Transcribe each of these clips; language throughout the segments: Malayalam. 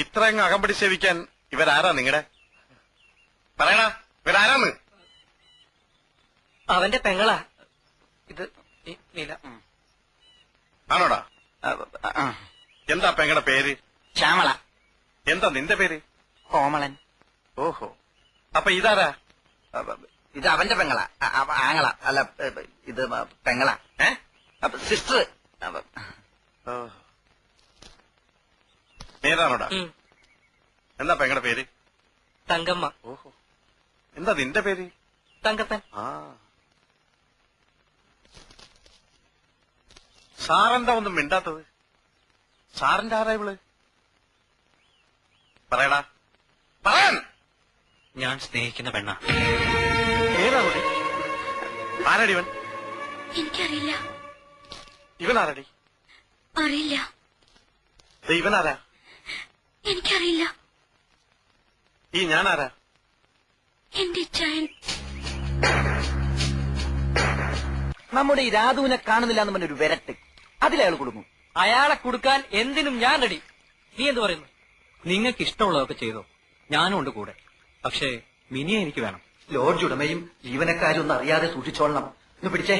ഇത്രയങ്ങ് അകമ്പടി സേവിക്കാൻ ഇവരാരാ നിങ്ങടെ? പറയടാ, ഇവരാരാന്ന്? അവന്റെ പെങ്ങളാ ഇത്. നീല ആണോടാ? എന്താ പെങ്ങടെ പേര്? ശ്യാമള. എന്താ നിന്റെ പേര്? കോമളൻ. ഓഹോ, അപ്പൊ ഇതാരാ? ഇത് അവന്റെ പെങ്ങളാ. ആങ്ങള അല്ല, ഇത് പെങ്ങളാ. സിസ്റ്റർ. നേരാണോടാ? എന്താ പെങ്ങടെ പേര്? തങ്കമ്മ. ഓഹോ, എന്താ നിന്റെ പേര്? തങ്കപ്പൻ. സാറെന്താ ഒന്നും മിണ്ടാത്തത്? സാറിന്റെ ആരാ ഇവള്? പറയടാ, പറയാൻ. ഞാൻ സ്നേഹിക്കുന്ന പെണ്ണ. ഏതാണോടി? ആരാടി ഇവൻ? എനിക്കറിയില്ല. ഇവൻ ആരാടി? അറിയില്ല. ഇവനാരാ? എനിക്കറിയില്ല. ഈ ഞാനാരാ? എന്റെ ചായൻ. നമ്മുടെ ഈ രാധുവിനെ കാണുന്നില്ല എന്ന് പറഞ്ഞൊരു വിരട്ട്, അതിലയാൾ കൊടുക്കും. അയാളെ കൊടുക്കാൻ എന്തിനും ഞാൻ റെഡി. നീ എന്ത് പറയുന്നു? നിങ്ങൾക്ക് ഇഷ്ടമുള്ളതൊക്കെ ചെയ്തോ, ഞാനും ഉണ്ട് കൂടെ. പക്ഷേ മിനിയെ എനിക്ക് വേണം. ലോഡ്ജ് ഉടമയും ജീവനക്കാരും ഒന്നും അറിയാതെ സൂക്ഷിച്ചോളണം. ഒന്ന് പിടിച്ചേ.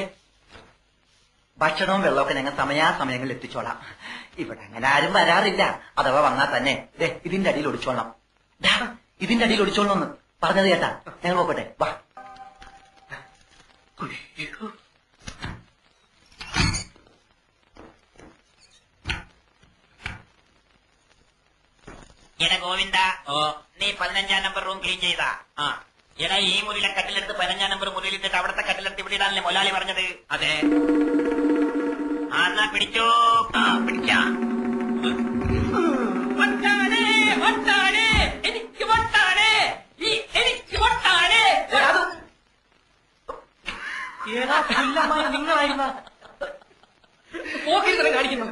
ഭക്ഷണവും വെള്ളമൊക്കെ ഞങ്ങൾ സമയാസമയങ്ങളിൽ എത്തിച്ചോളാം. ഇവിടെ അങ്ങനെ ആരും വരാറില്ല. അഥവാ വന്നാൽ തന്നെ ഇതിന്റെ അടിയിൽ ഒളിച്ചോളണം. ഇതിന്റെ അടിയിൽ ഒളിച്ചോളണം പറഞ്ഞത് കേട്ടാ. ഞങ്ങൾ നോക്കട്ടെ, വാ. എടാ ഗോവിന്ദ, നീ 15-ാം നമ്പർ റൂം ക്ലീൻ ചെയ്താ? എടാ, ഈ മുറിയിലെ കട്ടിലെടുത്ത് 15-ാം നമ്പർ മുറിയിലിട്ടിട്ട് അവിടത്തെ കട്ടിലെടുത്ത് ഇവിടെ ഇടാനല്ലേ മൊലാളി പറഞ്ഞത്? അതെ. എന്നാ പിടിച്ചോ. പിടിക്കാം. എനിക്ക് വട്ടാണ്. എനിക്ക് വട്ടാണ്. നിങ്ങളായിരുന്ന പോക്കിരുത്തരം കാണിക്കുന്നു.